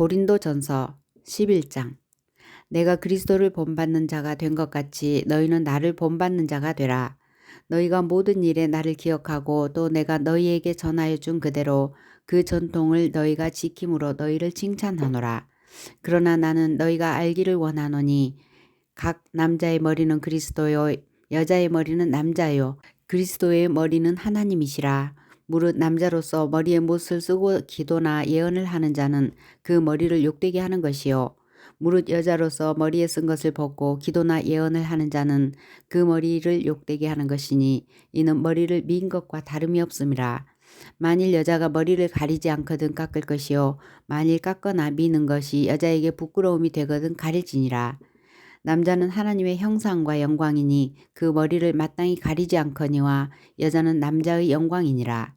고린도전서 11장. 내가 그리스도를 본받는 자가 된 것 같이 너희는 나를 본받는 자가 되라. 너희가 모든 일에 나를 기억하고 또 내가 너희에게 전하여 준 그대로 그 전통을 너희가 지킴으로 너희를 칭찬하노라. 그러나 나는 너희가 알기를 원하노니 각 남자의 머리는 그리스도요 여자의 머리는 남자요 그리스도의 머리는 하나님이시라. 무릇 남자로서 머리에 못을 쓰고 기도나 예언을 하는 자는 그 머리를 욕되게 하는 것이요 무릇 여자로서 머리에 쓴 것을 벗고 기도나 예언을 하는 자는 그 머리를 욕되게 하는 것이니 이는 머리를 민 것과 다름이 없음이라. 만일 여자가 머리를 가리지 않거든 깎을 것이요 만일 깎거나 미는 것이 여자에게 부끄러움이 되거든 가릴지니라. 남자는 하나님의 형상과 영광이니 그 머리를 마땅히 가리지 않거니와 여자는 남자의 영광이니라.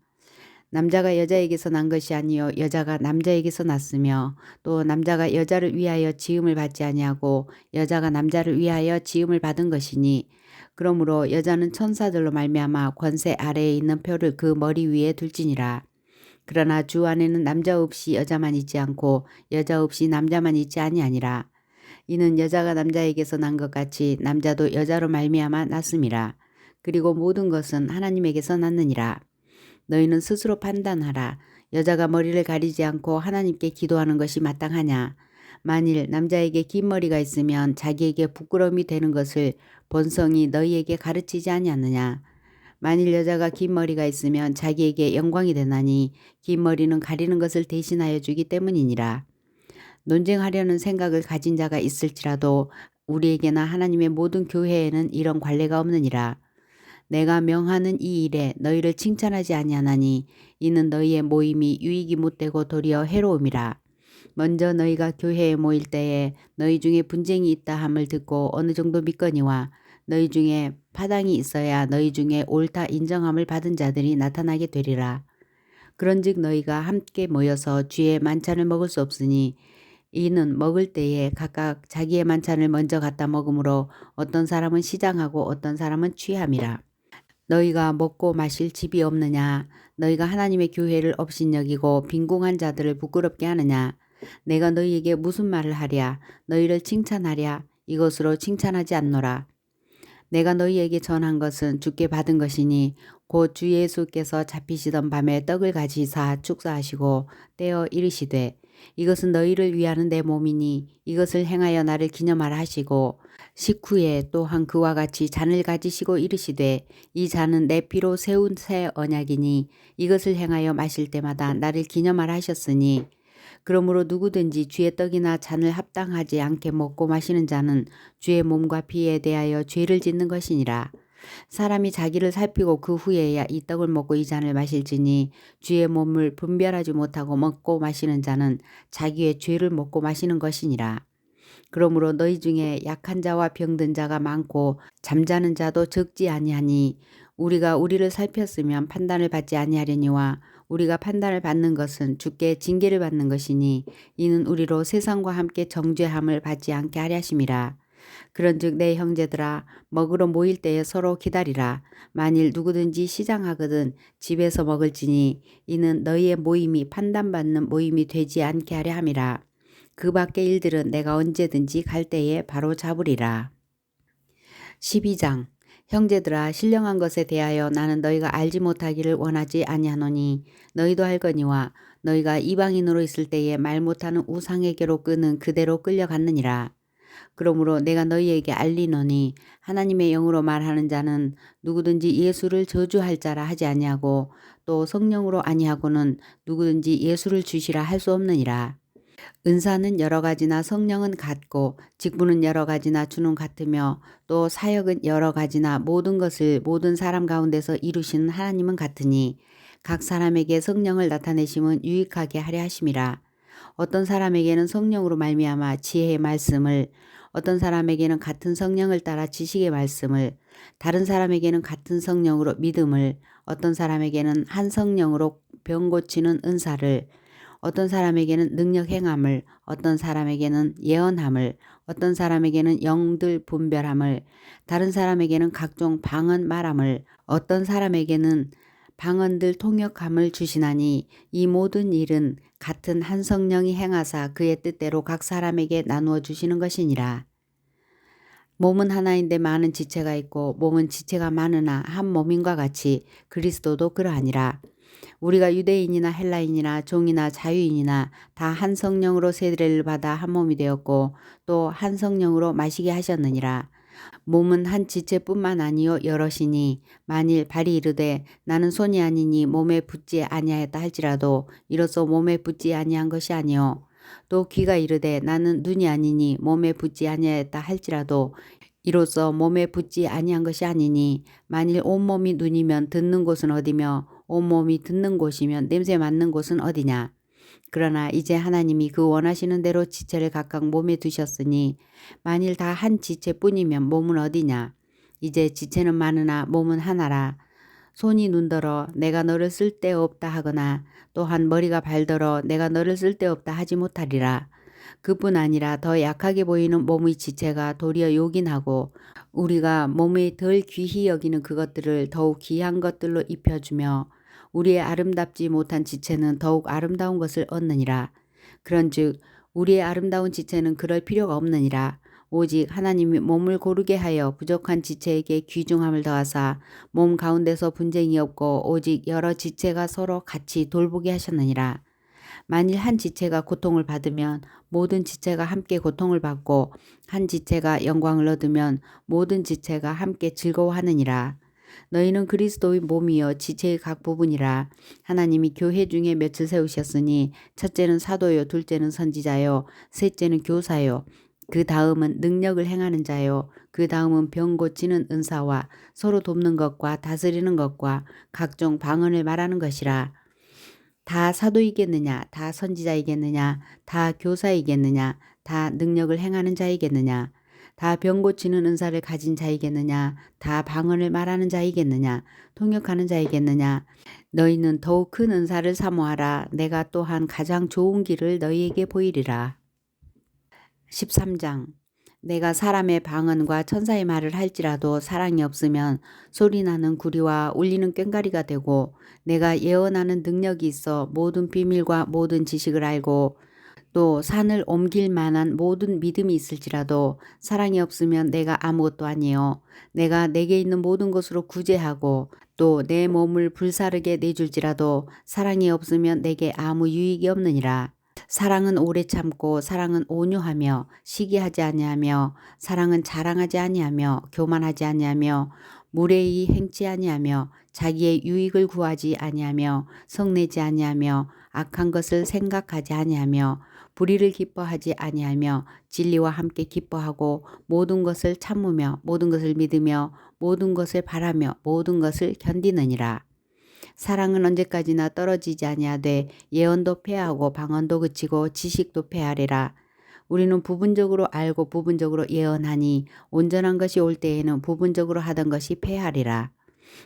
남자가 여자에게서 난 것이 아니요 여자가 남자에게서 났으며 또 남자가 여자를 위하여 지음을 받지 아니하고 여자가 남자를 위하여 지음을 받은 것이니 그러므로 여자는 천사들로 말미암아 권세 아래에 있는 표를 그 머리 위에 둘지니라. 그러나 주 안에는 남자 없이 여자만 있지 않고 여자 없이 남자만 있지 아니하니라. 이는 여자가 남자에게서 난 것 같이 남자도 여자로 말미암아 났음이라. 그리고 모든 것은 하나님에게서 났느니라. 너희는 스스로 판단하라. 여자가 머리를 가리지 않고 하나님께 기도하는 것이 마땅하냐. 만일 남자에게 긴 머리가 있으면 자기에게 부끄러움이 되는 것을 본성이 너희에게 가르치지 아니하느냐. 만일 여자가 긴 머리가 있으면 자기에게 영광이 되나니 긴 머리는 가리는 것을 대신하여 주기 때문이니라. 논쟁하려는 생각을 가진 자가 있을지라도 우리에게나 하나님의 모든 교회에는 이런 관례가 없느니라. 내가 명하는 이 일에 너희를 칭찬하지 아니하나니 이는 너희의 모임이 유익이 못되고 도리어 해로움이라. 먼저 너희가 교회에 모일 때에 너희 중에 분쟁이 있다 함을 듣고 어느 정도 믿거니와 너희 중에 파당이 있어야 너희 중에 옳다 인정함을 받은 자들이 나타나게 되리라. 그런즉 너희가 함께 모여서 주의 만찬을 먹을 수 없으니 이는 먹을 때에 각각 자기의 만찬을 먼저 갖다 먹으므로 어떤 사람은 시장하고 어떤 사람은 취함이라. 너희가 먹고 마실 집이 없느냐? 너희가 하나님의 교회를 업신여기고 빈궁한 자들을 부끄럽게 하느냐? 내가 너희에게 무슨 말을 하랴? 너희를 칭찬하랴? 이것으로 칭찬하지 않노라. 내가 너희에게 전한 것은 주께 받은 것이니 곧 주 예수께서 잡히시던 밤에 떡을 가지사 축사하시고 떼어 이르시되 이것은 너희를 위하는 내 몸이니 이것을 행하여 나를 기념하라 하시고 식후에 또한 그와 같이 잔을 가지시고 이르시되 이 잔은 내 피로 세운 새 언약이니 이것을 행하여 마실 때마다 나를 기념하라 하셨으니 그러므로 누구든지 주의 떡이나 잔을 합당하지 않게 먹고 마시는 자는 주의 몸과 피에 대하여 죄를 짓는 것이니라. 사람이 자기를 살피고 그 후에야 이 떡을 먹고 이 잔을 마실지니 주의 몸을 분별하지 못하고 먹고 마시는 자는 자기의 죄를 먹고 마시는 것이니라. 그러므로 너희 중에 약한 자와 병든 자가 많고 잠자는 자도 적지 아니하니 우리가 우리를 살폈으면 판단을 받지 아니하려니와 우리가 판단을 받는 것은 주께 징계를 받는 것이니 이는 우리로 세상과 함께 정죄함을 받지 않게 하려 하심이라. 그런즉 내 형제들아 먹으러 모일 때에 서로 기다리라. 만일 누구든지 시장하거든 집에서 먹을지니 이는 너희의 모임이 판단받는 모임이 되지 않게 하려 함이라. 그 밖의 일들은 내가 언제든지 갈 때에 바로 잡으리라. 12장. 형제들아 신령한 것에 대하여 나는 너희가 알지 못하기를 원하지 아니하노니 너희도 알거니와 너희가 이방인으로 있을 때에 말 못하는 우상에게로 끄는 그대로 끌려갔느니라. 그러므로 내가 너희에게 알리노니 하나님의 영으로 말하는 자는 누구든지 예수를 저주할 자라 하지 아니하고 또 성령으로 아니하고는 누구든지 예수를 주시라 할 수 없느니라. 은사는 여러 가지나 성령은 같고 직분은 여러 가지나 주는 같으며 또 사역은 여러 가지나 모든 것을 모든 사람 가운데서 이루시는 하나님은 같으니 각 사람에게 성령을 나타내심은 유익하게 하려 하심이라. 어떤 사람에게는 성령으로 말미암아 지혜의 말씀을 어떤 사람에게는 같은 성령을 따라 지식의 말씀을 다른 사람에게는 같은 성령으로 믿음을 어떤 사람에게는 한 성령으로 병 고치는 은사를 어떤 사람에게는 능력 행함을 어떤 사람에게는 예언함을 어떤 사람에게는 영들 분별함을 다른 사람에게는 각종 방언 말함을 어떤 사람에게는 방언들 통역함을 주시나니 이 모든 일은 같은 한 성령이 행하사 그의 뜻대로 각 사람에게 나누어 주시는 것이니라. 몸은 하나인데 많은 지체가 있고 몸은 지체가 많으나 한 몸인과 같이 그리스도도 그러하니라. 우리가 유대인이나 헬라인이나 종이나 자유인이나 다 한 성령으로 세례를 받아 한 몸이 되었고 또 한 성령으로 마시게 하셨느니라. 몸은 한 지체뿐만 아니요 여럿이니 만일 발이 이르되 나는 손이 아니니 몸에 붙지 아니하였다 할지라도 이로써 몸에 붙지 아니한 것이 아니요 또 귀가 이르되 나는 눈이 아니니 몸에 붙지 아니하였다 할지라도 이로써 몸에 붙지 아니한 것이 아니니 만일 온몸이 눈이면 듣는 곳은 어디며 온몸이 듣는 곳이면 냄새 맡는 곳은 어디냐. 그러나 이제 하나님이 그 원하시는 대로 지체를 각각 몸에 두셨으니 만일 다 한 지체뿐이면 몸은 어디냐. 이제 지체는 많으나 몸은 하나라. 손이 눈더러 내가 너를 쓸데없다 하거나 또한 머리가 발더러 내가 너를 쓸데없다 하지 못하리라. 그뿐 아니라 더 약하게 보이는 몸의 지체가 도리어 요긴하고 우리가 몸에 덜 귀히 여기는 그것들을 더욱 귀한 것들로 입혀주며 우리의 아름답지 못한 지체는 더욱 아름다운 것을 얻느니라. 그런즉 우리의 아름다운 지체는 그럴 필요가 없느니라. 오직 하나님이 몸을 고르게 하여 부족한 지체에게 귀중함을 더하사 몸 가운데서 분쟁이 없고 오직 여러 지체가 서로 같이 돌보게 하셨느니라. 만일 한 지체가 고통을 받으면 모든 지체가 함께 고통을 받고 한 지체가 영광을 얻으면 모든 지체가 함께 즐거워하느니라. 너희는 그리스도의 몸이요 지체의 각 부분이라. 하나님이 교회 중에 몇을 세우셨으니 첫째는 사도요 둘째는 선지자요 셋째는 교사요 그 다음은 능력을 행하는 자요 그 다음은 병 고치는 은사와 서로 돕는 것과 다스리는 것과 각종 방언을 말하는 것이라. 다 사도이겠느냐 다 선지자이겠느냐 다 교사이겠느냐 다 능력을 행하는 자이겠느냐 다 병 고치는 은사를 가진 자이겠느냐 다 방언을 말하는 자이겠느냐 통역하는 자이겠느냐 너희는 더욱 큰 은사를 사모하라. 내가 또한 가장 좋은 길을 너희에게 보이리라. 13장 내가 사람의 방언과 천사의 말을 할지라도 사랑이 없으면 소리나는 구리와 울리는 꽹과리가 되고 내가 예언하는 능력이 있어 모든 비밀과 모든 지식을 알고 또 산을 옮길 만한 모든 믿음이 있을지라도 사랑이 없으면 내가 아무것도 아니요 내가 내게 있는 모든 것으로 구제하고 또 내 몸을 불사르게 내줄지라도 사랑이 없으면 내게 아무 유익이 없느니라. 사랑은 오래 참고 사랑은 온유하며 시기하지 아니하며 사랑은 자랑하지 아니하며 교만하지 아니하며 무례히 행치 아니하며 자기의 유익을 구하지 아니하며 성내지 아니하며 악한 것을 생각하지 아니하며 불의를 기뻐하지 아니하며 진리와 함께 기뻐하고 모든 것을 참으며 모든 것을 믿으며 모든 것을 바라며 모든 것을 견디느니라. 사랑은 언제까지나 떨어지지 아니하되 예언도 패하고 방언도 그치고 지식도 패하리라. 우리는 부분적으로 알고 부분적으로 예언하니 온전한 것이 올 때에는 부분적으로 하던 것이 패하리라.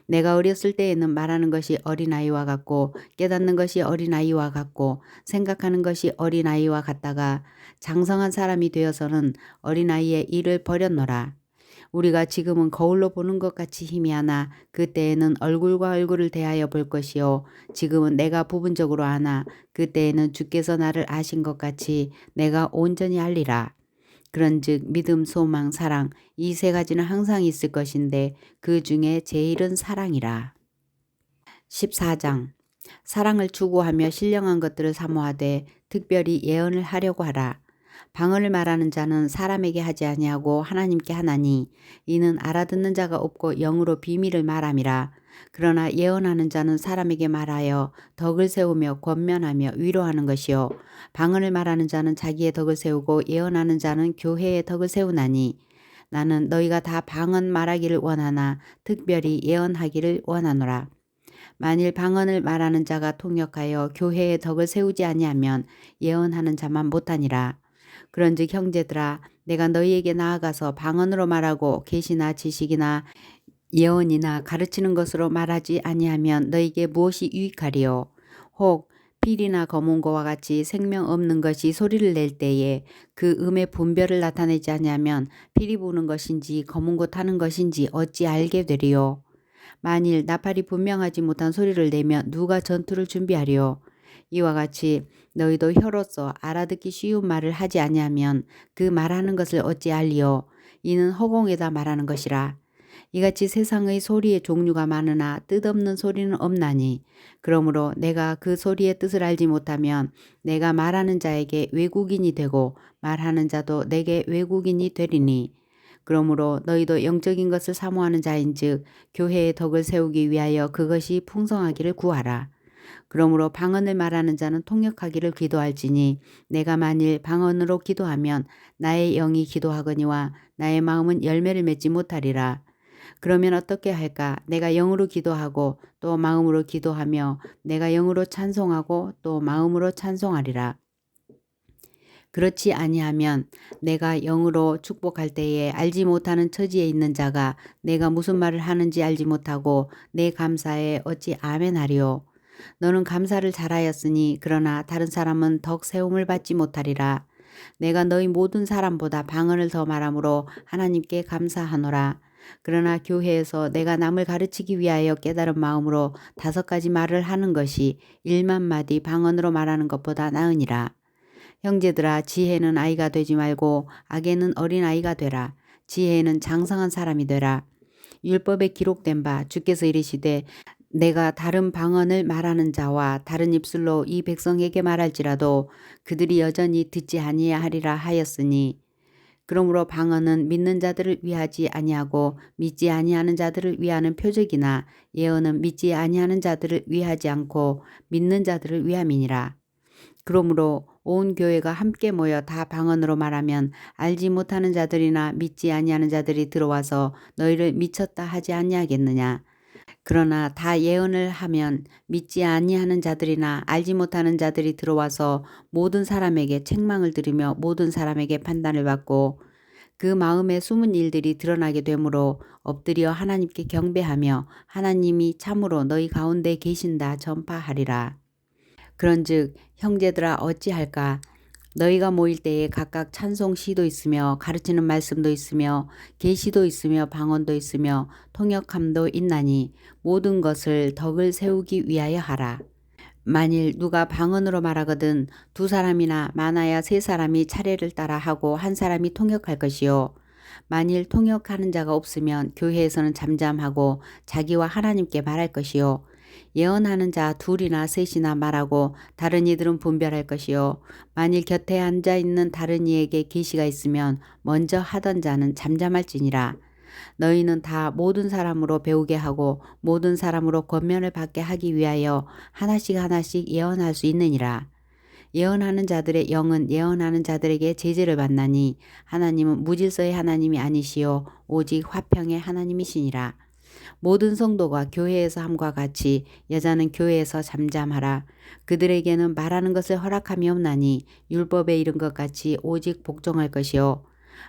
내가 어렸을 때에는 말하는 것이 어린아이와 같고 깨닫는 것이 어린아이와 같고 생각하는 것이 어린아이와 같다가 장성한 사람이 되어서는 어린아이의 일을 버렸노라. 우리가 지금은 거울로 보는 것 같이 희미하나 그때에는 얼굴과 얼굴을 대하여 볼 것이요 지금은 내가 부분적으로 아나 그때에는 주께서 나를 아신 것 같이 내가 온전히 알리라. 그런즉 믿음, 소망, 사랑 이 세 가지는 항상 있을 것인데 그 중에 제일은 사랑이라. 14장 사랑을 추구하며 신령한 것들을 사모하되 특별히 예언을 하려고 하라. 방언을 말하는 자는 사람에게 하지 아니하고 하나님께 하나니 이는 알아듣는 자가 없고 영으로 비밀을 말함이라. 그러나 예언하는 자는 사람에게 말하여 덕을 세우며 권면하며 위로하는 것이요 방언을 말하는 자는 자기의 덕을 세우고 예언하는 자는 교회의 덕을 세우나니 나는 너희가 다 방언 말하기를 원하나 특별히 예언하기를 원하노라. 만일 방언을 말하는 자가 통역하여 교회의 덕을 세우지 아니하면 예언하는 자만 못하니라. 그런즉 형제들아 내가 너희에게 나아가서 방언으로 말하고 계시나 지식이나 예언이나 가르치는 것으로 말하지 아니하면 너희에게 무엇이 유익하리요. 혹 필이나 검은고와 같이 생명 없는 것이 소리를 낼 때에 그 음의 분별을 나타내지 아니하면 필이 부는 것인지 검은고 타는 것인지 어찌 알게 되리요. 만일 나팔이 분명하지 못한 소리를 내면 누가 전투를 준비하리요. 이와 같이 너희도 혀로서 알아듣기 쉬운 말을 하지 아니하면 그 말하는 것을 어찌 알리요. 이는 허공에다 말하는 것이라. 이같이 세상의 소리의 종류가 많으나 뜻없는 소리는 없나니 그러므로 내가 그 소리의 뜻을 알지 못하면 내가 말하는 자에게 외국인이 되고 말하는 자도 내게 외국인이 되리니 그러므로 너희도 영적인 것을 사모하는 자인즉 교회의 덕을 세우기 위하여 그것이 풍성하기를 구하라. 그러므로 방언을 말하는 자는 통역하기를 기도할지니 내가 만일 방언으로 기도하면 나의 영이 기도하거니와 나의 마음은 열매를 맺지 못하리라. 그러면 어떻게 할까? 내가 영으로 기도하고 또 마음으로 기도하며 내가 영으로 찬송하고 또 마음으로 찬송하리라. 그렇지 아니하면 내가 영으로 축복할 때에 알지 못하는 처지에 있는 자가 내가 무슨 말을 하는지 알지 못하고 내 감사에 어찌 아멘하리요. 너는 감사를 잘하였으니 그러나 다른 사람은 덕 세움을 받지 못하리라. 내가 너희 모든 사람보다 방언을 더 말함으로 하나님께 감사하노라. 그러나 교회에서 내가 남을 가르치기 위하여 깨달은 마음으로 5가지 말을 하는 것이 1만 마디 방언으로 말하는 것보다 나으니라. 형제들아 지혜는 아이가 되지 말고 악에는 어린아이가 되라. 지혜는 장성한 사람이 되라. 율법에 기록된 바 주께서 이르시되 내가 다른 방언을 말하는 자와 다른 입술로 이 백성에게 말할지라도 그들이 여전히 듣지 아니하리라 하였으니 그러므로 방언은 믿는 자들을 위하지 아니하고 믿지 아니하는 자들을 위하는 표적이나 예언은 믿지 아니하는 자들을 위하지 않고 믿는 자들을 위함이니라. 그러므로 온 교회가 함께 모여 다 방언으로 말하면 알지 못하는 자들이나 믿지 아니하는 자들이 들어와서 너희를 미쳤다 하지 아니하겠느냐. 그러나 다 예언을 하면 믿지 아니하는 자들이나 알지 못하는 자들이 들어와서 모든 사람에게 책망을 들으며 모든 사람에게 판단을 받고 그 마음에 숨은 일들이 드러나게 되므로 엎드려 하나님께 경배하며 하나님이 참으로 너희 가운데 계신다 전파하리라. 그런즉 형제들아 어찌할까? 너희가 모일 때에 각각 찬송 시도 있으며 가르치는 말씀도 있으며 계시도 있으며 방언도 있으며 통역함도 있나니 모든 것을 덕을 세우기 위하여 하라. 만일 누가 방언으로 말하거든 2사람이나 많아야 3사람이 차례를 따라 하고 1사람이 통역할 것이요. 만일 통역하는 자가 없으면 교회에서는 잠잠하고 자기와 하나님께 말할 것이요. 예언하는 자 2이나 3이나 말하고 다른 이들은 분별할 것이요. 만일 곁에 앉아있는 다른 이에게 계시가 있으면 먼저 하던 자는 잠잠할지니라. 너희는 다 모든 사람으로 배우게 하고 모든 사람으로 권면을 받게 하기 위하여 하나씩 하나씩 예언할 수 있느니라. 예언하는 자들의 영은 예언하는 자들에게 제재를 받나니 하나님은 무질서의 하나님이 아니시요 오직 화평의 하나님이시니라. 모든 성도가 교회에서 함과 같이 여자는 교회에서 잠잠하라. 그들에게는 말하는 것을 허락함이 없나니 율법에 이른 것 같이 오직 복종할 것이요.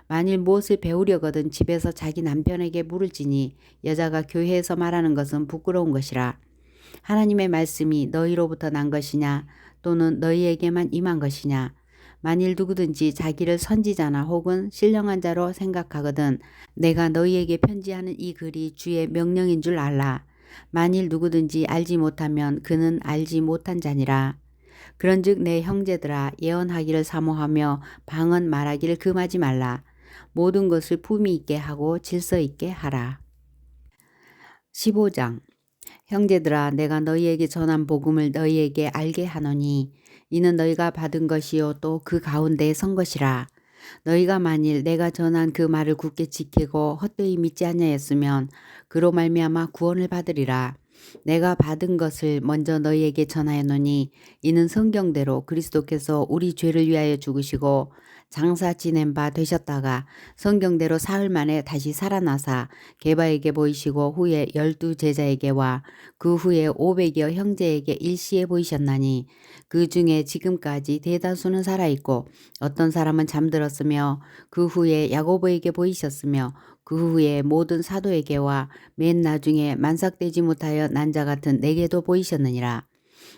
만일 무엇을 배우려거든 집에서 자기 남편에게 물을지니 여자가 교회에서 말하는 것은 부끄러운 것이라. 하나님의 말씀이 너희로부터 난 것이냐 또는 너희에게만 임한 것이냐. 만일 누구든지 자기를 선지자나 혹은 신령한 자로 생각하거든 내가 너희에게 편지하는 이 글이 주의 명령인 줄 알라. 만일 누구든지 알지 못하면 그는 알지 못한 자니라. 그런즉 내 형제들아 예언하기를 사모하며 방언 말하기를 금하지 말라. 모든 것을 품위 있게 하고 질서 있게 하라. 15장 형제들아 내가 너희에게 전한 복음을 너희에게 알게 하노니 이는 너희가 받은 것이요 또 그 가운데 선 것이라. 너희가 만일 내가 전한 그 말을 굳게 지키고 헛되이 믿지 아니하였으면 그로 말미암아 구원을 받으리라. 내가 받은 것을 먼저 너희에게 전하였노니 이는 성경대로 그리스도께서 우리 죄를 위하여 죽으시고 장사 지낸 바 되셨다가 성경대로 사흘 만에 다시 살아나사 게바에게 보이시고 후에 12 제자에게와 그 후에 500여 형제에게 일시에 보이셨나니 그 중에 지금까지 대다수는 살아있고 어떤 사람은 잠들었으며 그 후에 야고보에게 보이셨으며 그 후에 모든 사도에게와 맨 나중에 만삭되지 못하여 난 자 같은 내게도 보이셨느니라.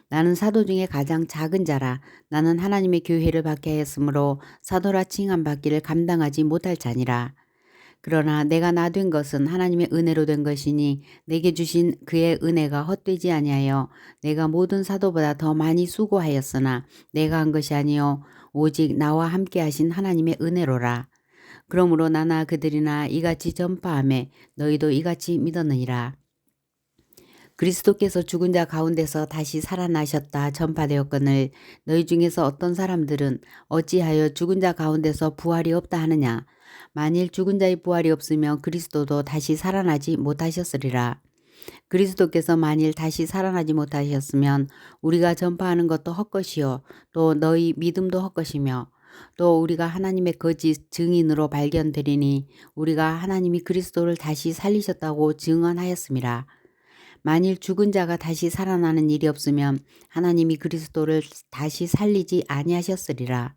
나는 사도 중에 가장 작은 자라. 나는 하나님의 교회를 받게 하였으므로 사도라 칭함 받기를 감당하지 못할 자니라. 그러나 내가 나 된 것은 하나님의 은혜로 된 것이니 내게 주신 그의 은혜가 헛되지 아니하여 내가 모든 사도보다 더 많이 수고하였으나 내가 한 것이 아니요 오직 나와 함께 하신 하나님의 은혜로라. 그러므로 나나 그들이나 이같이 전파하매 너희도 이같이 믿었느니라. 그리스도께서 죽은 자 가운데서 다시 살아나셨다 전파되었거늘 너희 중에서 어떤 사람들은 어찌하여 죽은 자 가운데서 부활이 없다 하느냐. 만일 죽은 자의 부활이 없으면 그리스도도 다시 살아나지 못하셨으리라. 그리스도께서 만일 다시 살아나지 못하셨으면 우리가 전파하는 것도 헛것이요 또 너희 믿음도 헛것이며 또 우리가 하나님의 거짓 증인으로 발견되리니 우리가 하나님이 그리스도를 다시 살리셨다고 증언하였음이라. 만일 죽은 자가 다시 살아나는 일이 없으면 하나님이 그리스도를 다시 살리지 아니하셨으리라.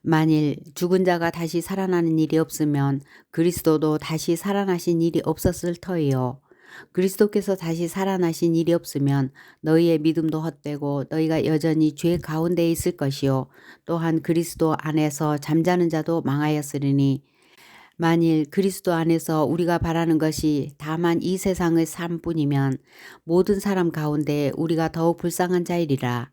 만일 죽은 자가 다시 살아나는 일이 없으면 그리스도도 다시 살아나신 일이 없었을 터이요. 그리스도께서 다시 살아나신 일이 없으면 너희의 믿음도 헛되고 너희가 여전히 죄 가운데 있을 것이요. 또한 그리스도 안에서 잠자는 자도 망하였으리니 만일 그리스도 안에서 우리가 바라는 것이 다만 이 세상의 삶뿐이면 모든 사람 가운데 우리가 더욱 불쌍한 자이리라.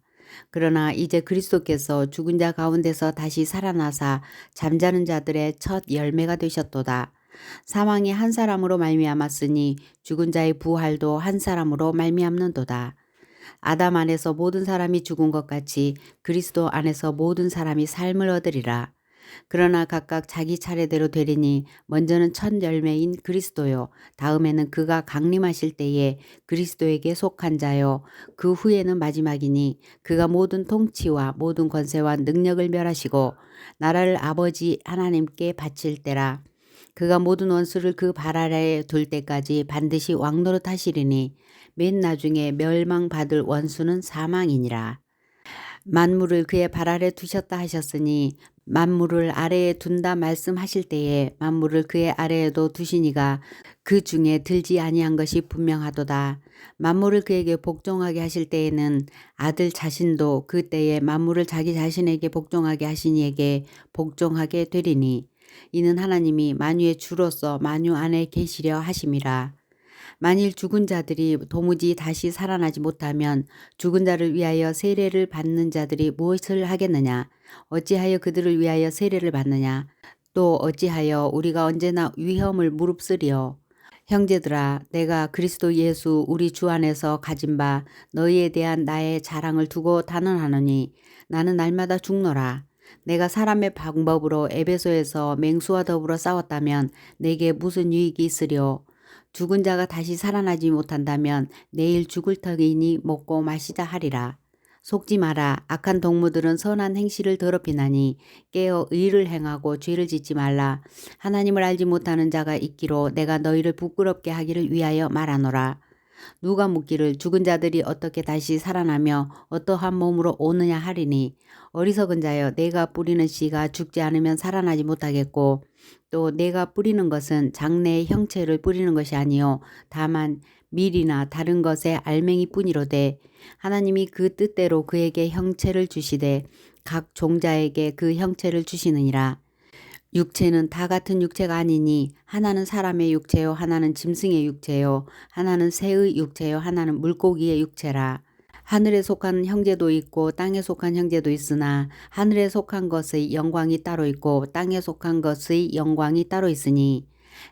그러나 이제 그리스도께서 죽은 자 가운데서 다시 살아나사 잠자는 자들의 첫 열매가 되셨도다. 사망이 한 사람으로 말미암았으니 죽은 자의 부활도 한 사람으로 말미암는도다. 아담 안에서 모든 사람이 죽은 것 같이 그리스도 안에서 모든 사람이 삶을 얻으리라. 그러나 각각 자기 차례대로 되리니 먼저는 첫 열매인 그리스도요 다음에는 그가 강림하실 때에 그리스도에게 속한 자요 그 후에는 마지막이니 그가 모든 통치와 모든 권세와 능력을 멸하시고 나라를 아버지 하나님께 바칠 때라. 그가 모든 원수를 그 발 아래에 둘 때까지 반드시 왕노릇 하시리니 맨 나중에 멸망받을 원수는 사망이니라. 만물을 그의 발 아래 두셨다 하셨으니 만물을 아래에 둔다 말씀하실 때에 만물을 그의 아래에도 두시니가 그 중에 들지 아니한 것이 분명하도다. 만물을 그에게 복종하게 하실 때에는 아들 자신도 그 때에 만물을 자기 자신에게 복종하게 하신 이에게 복종하게 되리니 이는 하나님이 만유의 주로서 만유 안에 계시려 하심이라. 만일 죽은 자들이 도무지 다시 살아나지 못하면 죽은 자를 위하여 세례를 받는 자들이 무엇을 하겠느냐? 어찌하여 그들을 위하여 세례를 받느냐? 또 어찌하여 우리가 언제나 위험을 무릅쓰리요? 형제들아, 내가 그리스도 예수 우리 주 안에서 가진 바 너희에 대한 나의 자랑을 두고 단언하노니 나는 날마다 죽노라. 내가 사람의 방법으로 에베소에서 맹수와 더불어 싸웠다면 내게 무슨 유익이 있으리요? 죽은 자가 다시 살아나지 못한다면 내일 죽을 터이니 먹고 마시자 하리라. 속지 마라. 악한 동무들은 선한 행실을 더럽히나니 깨어 의를 행하고 죄를 짓지 말라. 하나님을 알지 못하는 자가 있기로 내가 너희를 부끄럽게 하기를 위하여 말하노라. 누가 묻기를 죽은 자들이 어떻게 다시 살아나며 어떠한 몸으로 오느냐 하리니 어리석은 자여 내가 뿌리는 씨가 죽지 않으면 살아나지 못하겠고 또 내가 뿌리는 것은 장래의 형체를 뿌리는 것이 아니요 다만 밀이나 다른 것의 알맹이뿐이로되 하나님이 그 뜻대로 그에게 형체를 주시되 각 종자에게 그 형체를 주시느니라. 육체는 다 같은 육체가 아니니 하나는 사람의 육체요 하나는 짐승의 육체요 하나는 새의 육체요 하나는 물고기의 육체라. 하늘에 속한 형제도 있고 땅에 속한 형제도 있으나 하늘에 속한 것의 영광이 따로 있고 땅에 속한 것의 영광이 따로 있으니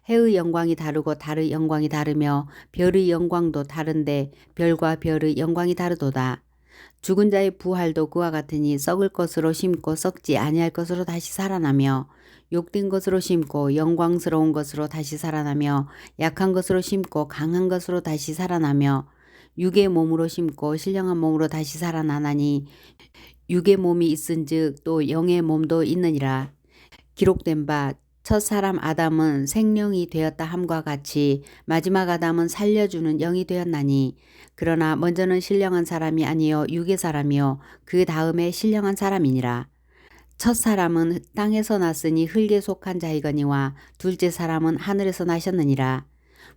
해의 영광이 다르고 달의 영광이 다르며 별의 영광도 다른데 별과 별의 영광이 다르도다. 죽은 자의 부활도 그와 같으니 썩을 것으로 심고 썩지 아니할 것으로 다시 살아나며 욕된 것으로 심고 영광스러운 것으로 다시 살아나며 약한 것으로 심고 강한 것으로 다시 살아나며 육의 몸으로 심고 신령한 몸으로 다시 살아나나니 육의 몸이 있은즉 또 영의 몸도 있느니라. 기록된 바 첫 사람 아담은 생령이 되었다 함과 같이 마지막 아담은 살려주는 영이 되었나니 그러나 먼저는 신령한 사람이 아니요 육의 사람이요 그 다음에 신령한 사람이니라. 첫 사람은 땅에서 났으니 흙에 속한 자이거니와 둘째 사람은 하늘에서 나셨느니라.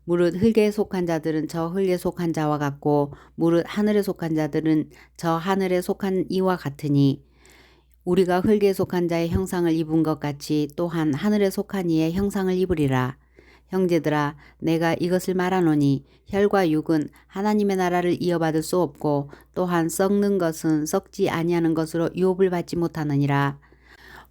무릇 흙에 속한 자들은 저 흙에 속한 자와 같고 무릇 하늘에 속한 자들은 저 하늘에 속한 이와 같으니 우리가 흙에 속한 자의 형상을 입은 것 같이 또한 하늘에 속한 이의 형상을 입으리라. 형제들아 내가 이것을 말하노니 혈과 육은 하나님의 나라를 이어받을 수 없고 또한 썩는 것은 썩지 아니하는 것으로 유업을 받지 못하느니라.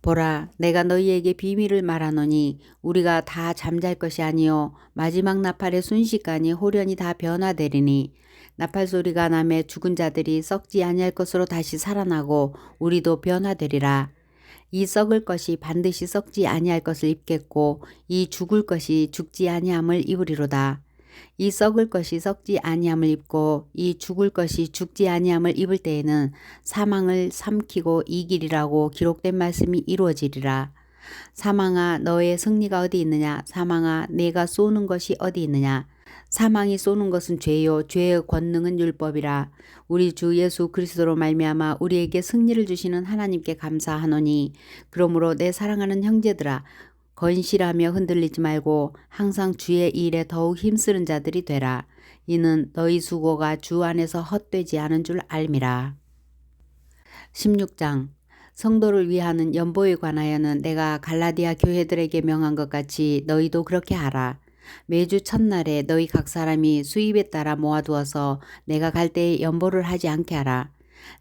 보라 내가 너희에게 비밀을 말하노니 우리가 다 잠잘 것이 아니요 마지막 나팔의 순식간에 홀연히 다 변화되리니 나팔 소리가 나매 죽은 자들이 썩지 아니할 것으로 다시 살아나고 우리도 변화되리라. 이 썩을 것이 반드시 썩지 아니할 것을 입겠고 이 죽을 것이 죽지 아니함을 입으리로다. 이 썩을 것이 썩지 아니함을 입고 이 죽을 것이 죽지 아니함을 입을 때에는 사망을 삼키고 이기리라고 기록된 말씀이 이루어지리라. 사망아 너의 승리가 어디 있느냐? 사망아 내가 쏘는 것이 어디 있느냐? 사망이 쏘는 것은 죄요 죄의 권능은 율법이라. 우리 주 예수 그리스도로 말미암아 우리에게 승리를 주시는 하나님께 감사하노니 그러므로 내 사랑하는 형제들아 건실하며 흔들리지 말고 항상 주의 일에 더욱 힘쓰는 자들이 되라. 이는 너희 수고가 주 안에서 헛되지 않은 줄 알미라. 16장 성도를 위하는 연보에 관하여는 내가 갈라디아 교회들에게 명한 것 같이 너희도 그렇게 하라. 매주 첫날에 너희 각 사람이 수입에 따라 모아두어서 내가 갈 때에 연보를 하지 않게 하라.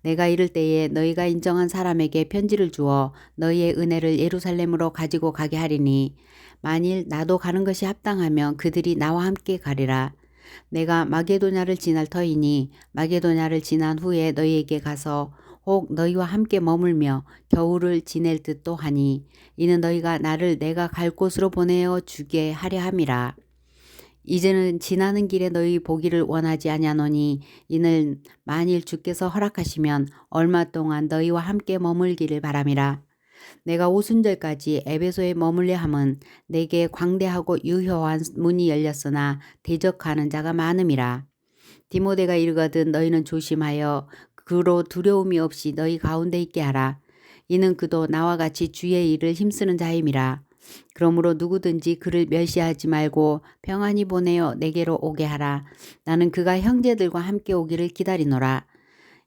내가 이를 때에 너희가 인정한 사람에게 편지를 주어 너희의 은혜를 예루살렘으로 가지고 가게 하리니 만일 나도 가는 것이 합당하면 그들이 나와 함께 가리라. 내가 마게도냐를 지날 터이니 마게도냐를 지난 후에 너희에게 가서 혹 너희와 함께 머물며 겨울을 지낼 듯도 하니 이는 너희가 나를 내가 갈 곳으로 보내어 주게 하려 함이라. 이제는 지나는 길에 너희 보기를 원하지 아니하노니 이는 만일 주께서 허락하시면 얼마 동안 너희와 함께 머물기를 바람이라. 내가 오순절까지 에베소에 머물려 함은 내게 광대하고 유효한 문이 열렸으나 대적하는 자가 많음이라. 디모데가 이르거든 너희는 조심하여 그로 두려움이 없이 너희 가운데 있게 하라. 이는 그도 나와 같이 주의 일을 힘쓰는 자임이라. 그러므로 누구든지 그를 멸시하지 말고 평안히 보내어 내게로 오게 하라. 나는 그가 형제들과 함께 오기를 기다리노라.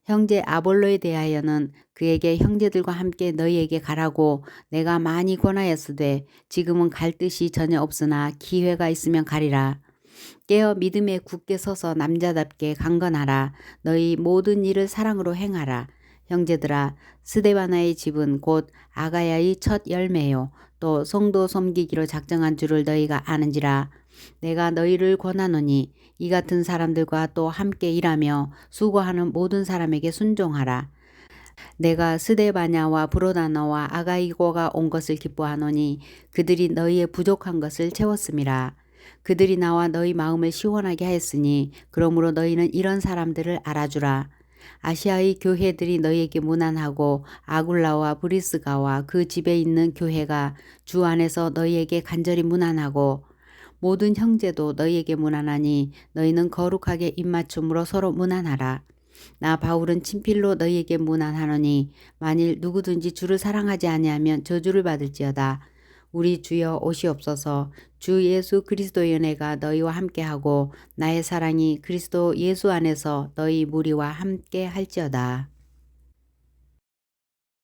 형제 아볼로에 대하여는 그에게 형제들과 함께 너희에게 가라고 내가 많이 권하였으되 지금은 갈 뜻이 전혀 없으나 기회가 있으면 가리라. 깨어 믿음에 굳게 서서 남자답게 강건하라. 너희 모든 일을 사랑으로 행하라. 형제들아 스데바나의 집은 곧 아가야의 첫 열매요 또 성도 섬기기로 작정한 줄을 너희가 아는지라. 내가 너희를 권하노니 이 같은 사람들과 또 함께 일하며 수고하는 모든 사람에게 순종하라. 내가 스데바냐와 브로다너와 아가이고가 온 것을 기뻐하노니 그들이 너희의 부족한 것을 채웠음이라. 그들이 나와 너희 마음을 시원하게 하였으니 그러므로 너희는 이런 사람들을 알아주라. 아시아의 교회들이 너희에게 무난하고 아굴라와 브리스가와 그 집에 있는 교회가 주 안에서 너희에게 간절히 무난하고 모든 형제도 너희에게 무난하니 너희는 거룩하게 입맞춤으로 서로 무난하라. 나 바울은 친필로 너희에게 무난하노니 만일 누구든지 주를 사랑하지 아니하면 저주를 받을지어다. 우리 주여 오시옵소서. 주 예수 그리스도의 은혜가 너희와 함께하고 나의 사랑이 그리스도 예수 안에서 너희 무리와 함께 할지어다.